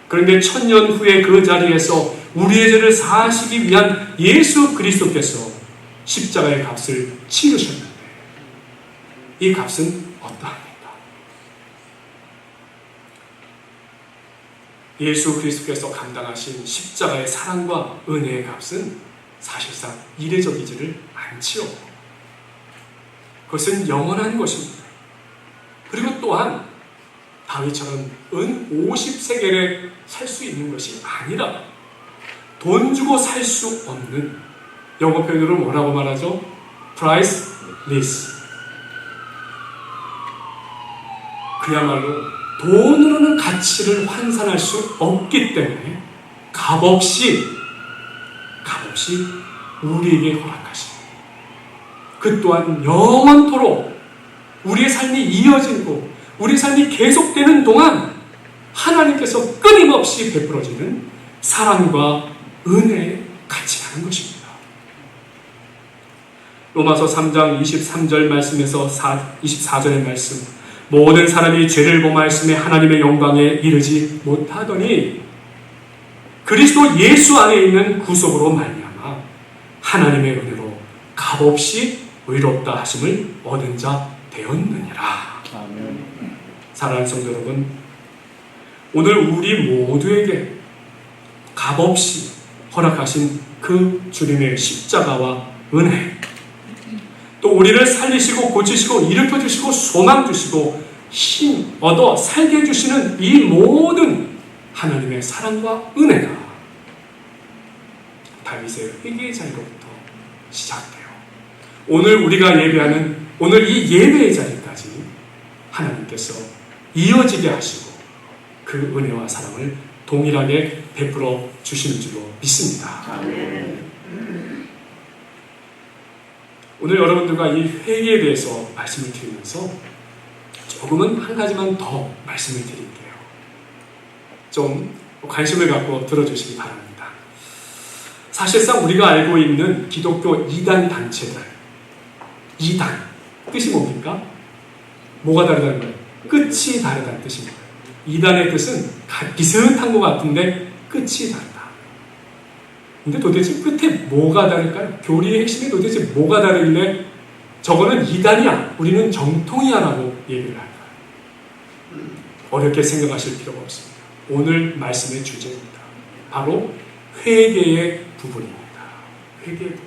그런데 1000년 후에 그 자리에서 우리의 죄를 사하시기 위한 예수 그리스도께서 십자가의 값을 치르셨는데 이 값은 어떠합니까? 예수 그리스도께서 감당하신 십자가의 사랑과 은혜의 값은 사실상 이례적이지를 않지요. 그것은 영원한 것입니다. 그리고 또한 다윗처럼 은 50세겔에 살 수 있는 것이 아니라 돈 주고 살 수 없는, 영어 표현으로 뭐라고 말하죠? priceless. 그야말로 돈으로는 가치를 환산할 수 없기 때문에 값없이 우리에게 허락하신, 그 또한 영원토록 우리의 삶이 이어지고 우리의 삶이 계속되는 동안 하나님께서 끊임없이 베풀어지는 사랑과 은혜의 가치라는 것입니다. 로마서 3장 23절 말씀에서 24절의 말씀, 모든 사람이 죄를 범하였음에 하나님의 영광에 이르지 못하더니 그리스도 예수 안에 있는 구속으로 말미암아 하나님의 은혜로 값없이 의롭다 하심을 얻은 자 되었느니라. 아멘. 사랑하는 성도 여러분, 오늘 우리 모두에게 값없이 허락하신 그 주님의 십자가와 은혜, 또 우리를 살리시고 고치시고 일으켜 주시고 소망 주시고 힘 얻어 살게 해주시는 이 모든 하나님의 사랑과 은혜가 다윗의 회개의 자리로부터 시작돼요. 오늘 우리가 예배하는 오늘 이 예배의 자리까지 하나님께서 이어지게 하시고 그 은혜와 사랑을 동일하게 베풀어 주시는 줄로 믿습니다. 오늘 여러분들과 이 회개에 대해서 말씀을 드리면서 조금은 한 가지만 더 말씀을 드릴게요. 좀 관심을 갖고 들어주시기 바랍니다. 사실상 우리가 알고 있는 기독교 이단 단체들, 이단 뜻이 뭡니까? 뭐가 다르다는 거예요? 끝이 다르다는 뜻입니다. 이단의 뜻은 비슷한 것 같은데 끝이 다르다. 근데 도대체 끝에 뭐가 다를까요? 교리의 핵심이 도대체 뭐가 다르길래 저거는 이단이야, 우리는 정통이야 라고 얘기를 할까요? 어렵게 생각하실 필요가 없습니다. 오늘 말씀의 주제입니다. 바로 회개의 부분입니다. 회개의 부분.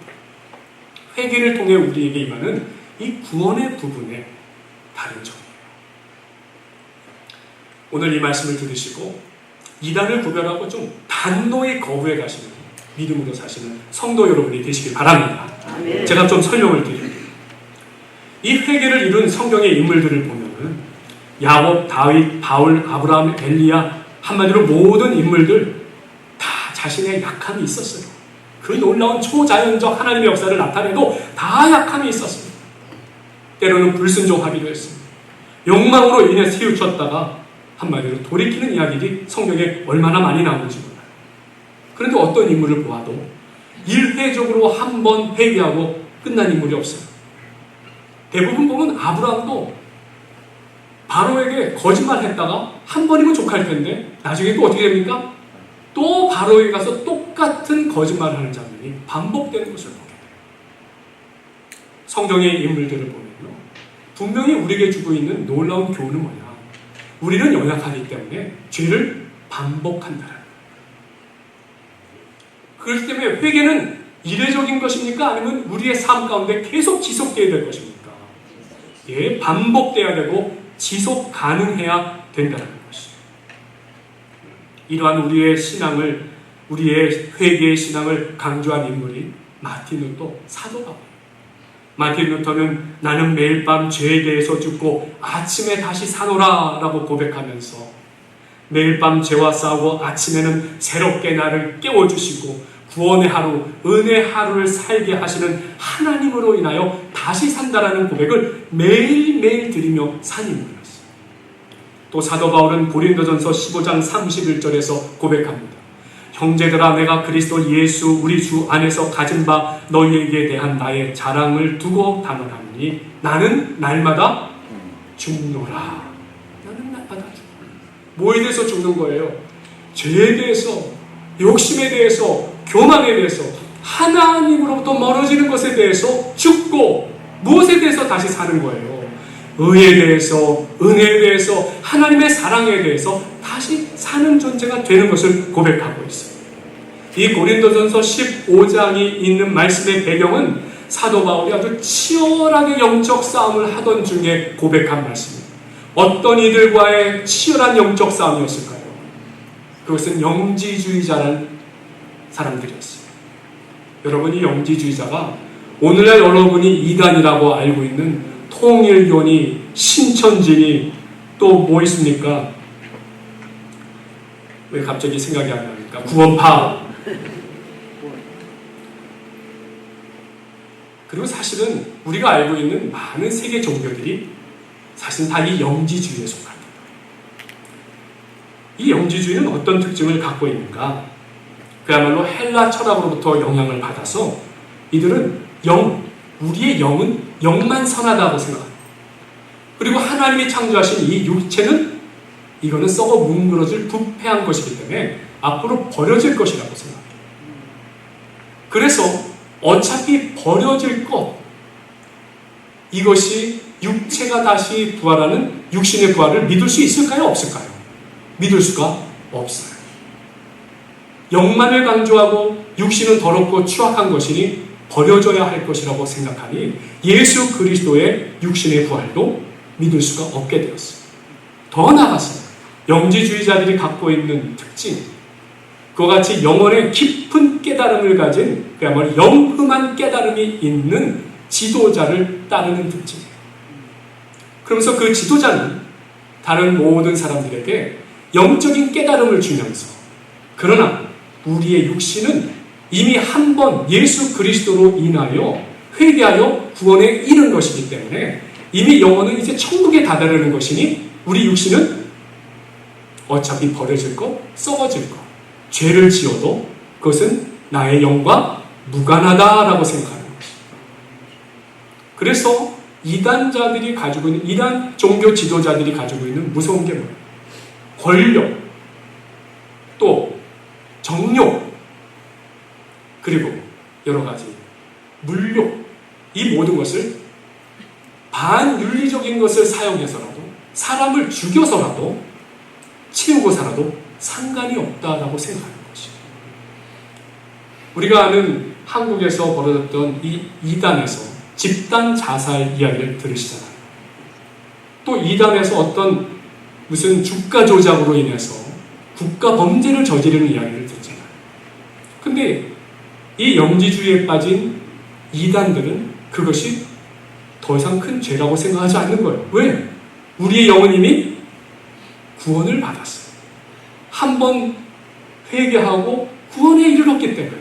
회개를 통해 우리에게 임하는 이 구원의 부분의 다른 점이에요. 오늘 이 말씀을 들으시고 이단을 구별하고 좀 단호히 거부해 가시는 믿음으로 사시는 성도 여러분이 되시길 바랍니다. 아멘. 제가 좀 설명을 드릴게요. 이 회개를 이룬 성경의 인물들을 보면은 야곱, 다윗, 바울, 아브라함, 엘리야, 한마디로 모든 인물들 다 자신의 약함이 있었어요. 그 놀라운 초자연적 하나님의 역사를 나타내도 다 약함이 있었습니다. 때로는 불순종하기도 했습니다. 욕망으로 인해 치우쳤다가 한마디로 돌이키는 이야기들이 성경에 얼마나 많이 나오는지 몰라요. 그런데 어떤 인물을 보아도 일회적으로 한 번 회개하고 끝난 인물이 없어요. 대부분 보면 아브라함도 바로에게 거짓말했다가 한 번이면 족할 텐데 나중에 또 어떻게 됩니까? 또 바로에게 가서 똑같은 거짓말을 하는 장면이 반복되는 것을 보게 돼요. 성경의 인물들을 보면요, 분명히 우리에게 주고 있는 놀라운 교훈은 뭐냐? 우리는 연약하기 때문에 죄를 반복한다는 거예요. 그렇기 때문에 회개는 이례적인 것입니까? 아니면 우리의 삶 가운데 계속 지속되어야 될 것입니까? 예, 반복돼야 되고 지속 가능해야 된다는 것이죠. 이러한 우리의 신앙을, 우리의 회개의 신앙을 강조한 인물이 마틴 루터 사도가. 마틴 루터는 나는 매일 밤 죄에 대해서 죽고 아침에 다시 사노라 라고 고백하면서 매일 밤 죄와 싸우고 아침에는 새롭게 나를 깨워주시고 구원의 하루, 은혜의 하루를 살게 하시는 하나님으로 인하여 다시 산다라는 고백을 매일매일 드리며 산 인물이었어요. 또 사도 바울은 고린도전서 15장 31절에서 고백합니다. 형제들아, 내가 그리스도 예수 우리 주 안에서 가진 바 너희에게 대한 나의 자랑을 두고 단언하니 나는 날마다 죽노라. 나는 날마다 죽노라. 뭐에 대해서 죽는 거예요? 죄에 대해서, 욕심에 대해서, 교만에 대해서, 하나님으로부터 멀어지는 것에 대해서 죽고 무엇에 대해서 다시 사는 거예요? 의에 대해서, 은혜에 대해서, 하나님의 사랑에 대해서 다시 사는 존재가 되는 것을 고백하고 있습니다. 이 고린도전서 15장이 있는 말씀의 배경은 사도 바울이 아주 치열하게 영적 싸움을 하던 중에 고백한 말씀입니다. 어떤 이들과의 치열한 영적 싸움이었을까요? 그것은 영지주의자라는 사람들이었어요. 여러분, 이 영지주의자가 오늘날 여러분이 이단이라고 알고 있는 통일교니, 신천지니, 또 뭐 있습니까? 왜 갑자기 생각이 안 납니까? 구원파. 그리고 사실은 우리가 알고 있는 많은 세계 종교들이 사실 다 이 영지주의에 속합니다. 이 영지주의는 어떤 특징을 갖고 있는가? 그야말로 헬라 철학으로부터 영향을 받아서 이들은 우리의 영은 영만 선하다고 생각합니다. 그리고 하나님이 창조하신 이 육체는 이거는 썩어 뭉그러질 부패한 것이기 때문에 앞으로 버려질 것이라고 생각합니다. 그래서 어차피 버려질 것, 이것이 육체가 다시 부활하는 육신의 부활을 믿을 수 있을까요? 없을까요? 믿을 수가 없어요. 영만을 강조하고 육신은 더럽고 추악한 것이니 버려져야 할 것이라고 생각하니 예수 그리스도의 육신의 부활도 믿을 수가 없게 되었습니다. 더 나아가서 영지주의자들이 갖고 있는 특징, 그와 같이 영혼의 깊은 깨달음을 가진 그야말로 영험한 깨달음이 있는 지도자를 따르는 특징이에요. 그러면서 그 지도자는 다른 모든 사람들에게 영적인 깨달음을 주면서, 그러나 우리의 육신은 이미 한 번 예수 그리스도로 인하여 회개하여 구원에 이른 것이기 때문에 이미 영혼은 이제 천국에 다다르는 것이니 우리 육신은 어차피 버려질 것, 썩어질 것, 죄를 지어도 그것은 나의 영과 무관하다라고 생각하는 것입니다. 그래서 이단자들이 가지고 있는, 이단 종교 지도자들이 가지고 있는 무서운 게 뭐예요? 권력, 또 정욕, 그리고 여러 가지 물욕, 이 모든 것을 반윤리적인 것을 사용해서라도, 사람을 죽여서라도, 채우고 살아도 상관이 없다라고 생각하는 것이죠. 우리가 아는 한국에서 벌어졌던 이 이단에서 집단 자살 이야기를 들으시잖아요. 또 이단에서 어떤 무슨 주가 조작으로 인해서 국가 범죄를 저지르는 이야기를 듣잖아요. 근데 이 영지주의에 빠진 이단들은 그것이 더 이상 큰 죄라고 생각하지 않는 거예요. 왜? 우리의 영은 이미 구원을 받았어요. 한번 회개하고 구원에 이르렀기 때문에.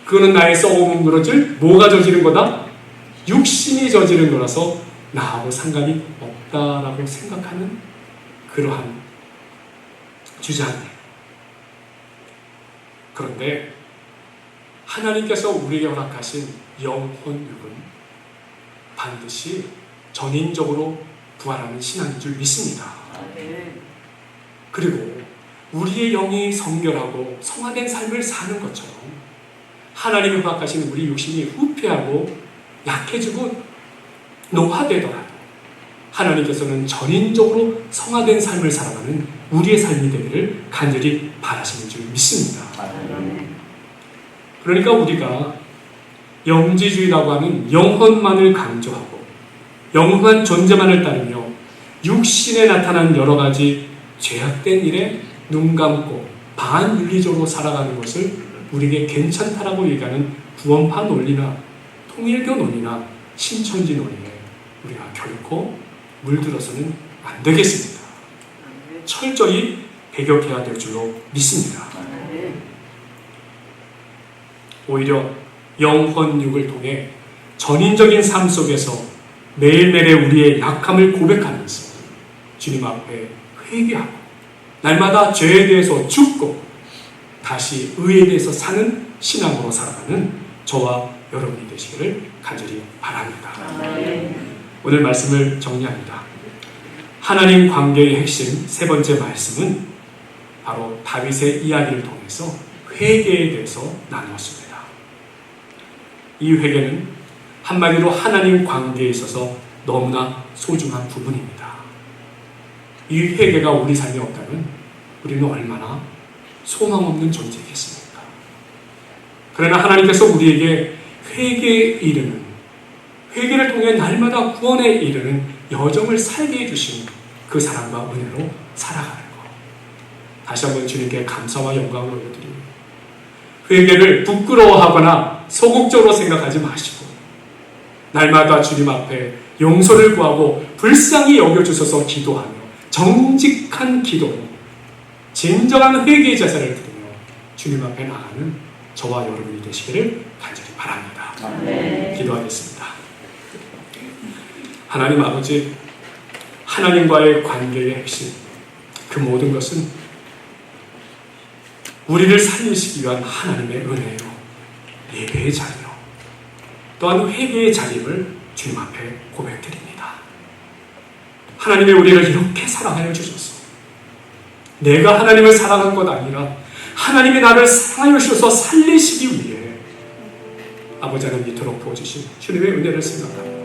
그거는 나의 썩어온 그릇을 뭐가 저지른 거다? 육신이 저지른 거라서 나하고 상관이 없다라고 생각하는 그러한 주장이에요. 그런데 하나님께서 우리에게 허락하신 영혼육은 반드시 전인적으로 부활하는 신앙인 줄 믿습니다. 그리고 우리의 영이 성결하고 성화된 삶을 사는 것처럼 하나님이 허락하신 우리 육신이 후퇴하고 약해지고 노화되더라도 하나님께서는 전인적으로 성화된 삶을 살아가는 우리의 삶이 되기를 간절히 바라시는 줄 믿습니다. 그러니까 우리가 영지주의라고 하는 영혼만을 강조하고 영혼한 존재만을 따르며 육신에 나타난 여러 가지 죄악된 일에 눈 감고 반윤리적으로 살아가는 것을 우리에게 괜찮다라고 얘기하는 구원파 논리나 통일교 논리나 신천지 논리에 우리가 결코 물들어서는 안 되겠습니다. 철저히 배격해야 될 줄로 믿습니다. 오히려 영혼육을 통해 전인적인 삶 속에서 매일매일의 우리의 약함을 고백하면서 주님 앞에 회개하고 날마다 죄에 대해서 죽고 다시 의에 대해서 사는 신앙으로 살아가는 저와 여러분이 되시기를 간절히 바랍니다. 오늘 말씀을 정리합니다. 하나님 관계의 핵심 세 번째 말씀은 바로 다윗의 이야기를 통해서 회개에 대해서 나누었습니다. 이 회개는 한마디로 하나님 관계에 있어서 너무나 소중한 부분입니다. 이 회개가 우리 삶에 없다면 우리는 얼마나 소망 없는 존재이겠습니까? 그러나 하나님께서 우리에게 회개에 이르는, 회개를 통해 날마다 구원에 이르는 여정을 살게 해주신 그 사랑과 은혜로 살아가는 것, 다시 한번 주님께 감사와 영광을 올려드립니다. 회개를 부끄러워하거나 소극적으로 생각하지 마시고 날마다 주님 앞에 용서를 구하고 불쌍히 여겨주셔서 기도하며 정직한 기도로 진정한 회개의 제사를 드리며 주님 앞에 나가는 저와 여러분이 되시기를 간절히 바랍니다. 기도하겠습니다. 하나님 아버지, 하나님과의 관계의 핵심, 그 모든 것은 우리를 살리시기 위한 하나님의 은혜요, 예배의 자리요, 또한 회개의 자리임을 주님 앞에 고백드립니다. 하나님의 우리를 이렇게 사랑하여 주셔서 내가 하나님을 사랑한 것 아니라 하나님이 나를 사랑하여 주셔서 살리시기 위해 아버지 하나님 이토록 부어주신 주님의 은혜를 생각하며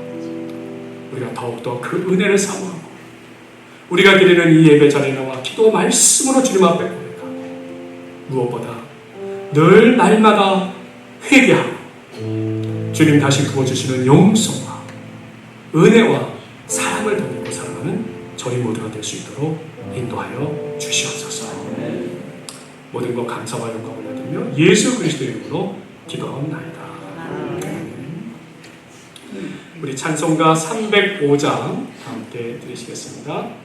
우리가 더욱더 그 은혜를 사모하고 우리가 드리는 이 예배 자리에 나와 기도 말씀으로 주님 앞에 고백하고 무엇보다 늘 날마다 회개하고 주님 다시 부어주시는 용서와 은혜와 사랑을 덧입고 살아가는 저희 모두가 될 수 있도록 인도하여 주시옵소서. 모든 것 감사와 영광을 올려드리며 예수 그리스도의 이름으로 기도하옵나이다. 우리 찬송가 305장 함께 드리시겠습니다.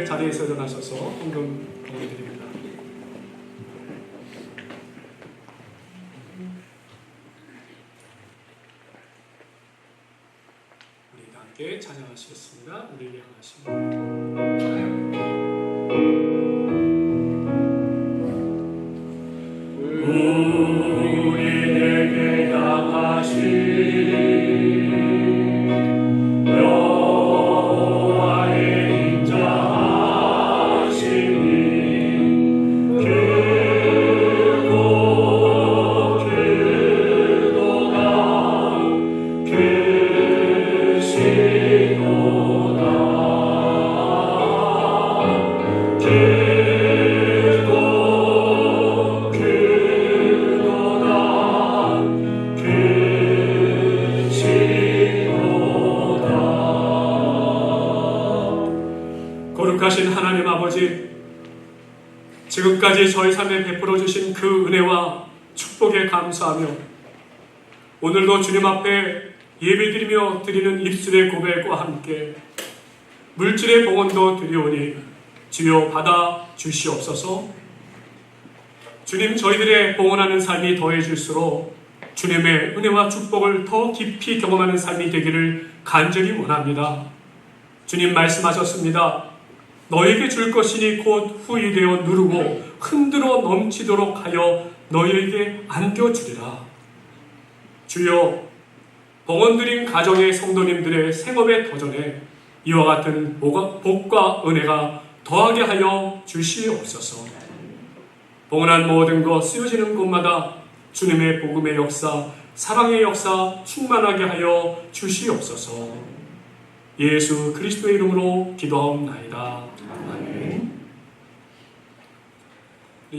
자리에서 일어나셔서 헌금 드립니다. 우리 함께 찬양하시겠습니다. 우리에게 거룩하신 하나님 아버지, 지금까지 저희 삶에 베풀어 주신 그 은혜와 축복에 감사하며 오늘도 주님 앞에 예배드리며 드리는 입술의 고백과 함께 물질의 봉헌도 드리오니 주여 받아 주시옵소서. 주님, 저희들의 봉헌하는 삶이 더해질수록 주님의 은혜와 축복을 더 깊이 경험하는 삶이 되기를 간절히 원합니다. 주님 말씀하셨습니다. 너에게 줄 것이니 곧 후히 되어 누르고 흔들어 넘치도록 하여 너희에게 안겨주리라. 주여, 봉헌드린 가정의 성도님들의 생업의 도전에 이와 같은 복과 은혜가 더하게 하여 주시옵소서. 봉헌한 모든 것 쓰여지는 곳마다 주님의 복음의 역사, 사랑의 역사 충만하게 하여 주시옵소서. 예수 그리스도의 이름으로 기도하옵나이다. 아멘.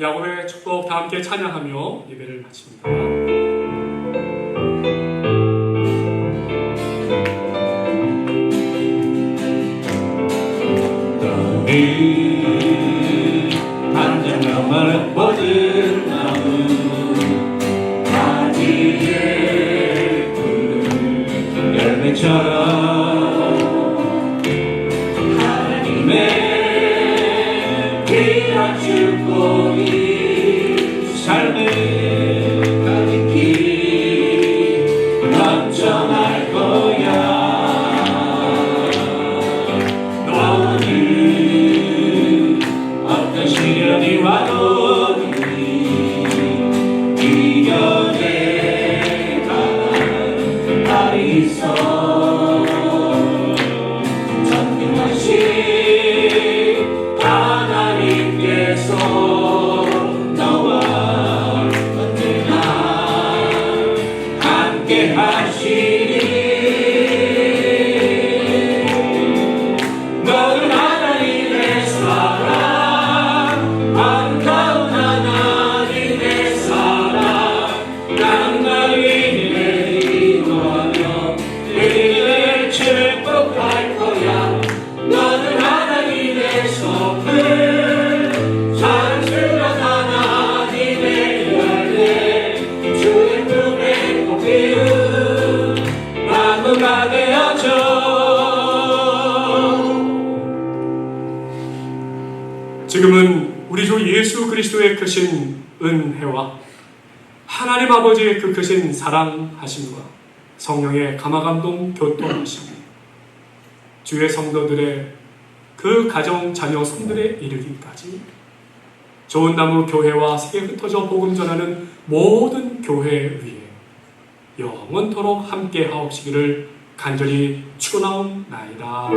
야곱의 축복 다 함께 찬양하며 예배를 마칩니다. 한장나만 모든 나무 가지에 푸른 열매처럼 하나님의 귀한 축복이 삶을 가득히 넘쳐날 거야. 시련이 와도 이겨내가 날이 있어. 전능하신 하나님께서 너와 언제나 함께 하시니 너는 하나님의 사랑 아름다운 하나님의 사랑 나는 나를 인도하며 너희를 축복할 거야. 너는 하나님의 선물 사랑스러운 하나님의 열매 주의 품에 꼭 피운 나무가 되어줘. 지금은 우리 주 예수 그리스도의 크신 은혜와 하나님 아버지의 그 크신 사랑하심과 성령의 감화감동 교통하심 주의 성도들의 그 가정 자녀 손들에 이르기까지 좋은 나무 교회와 세계 흩어져 복음 전하는 모든 교회 위에 영원토록 함께 하옵시기를 간절히 축원하옵나이다.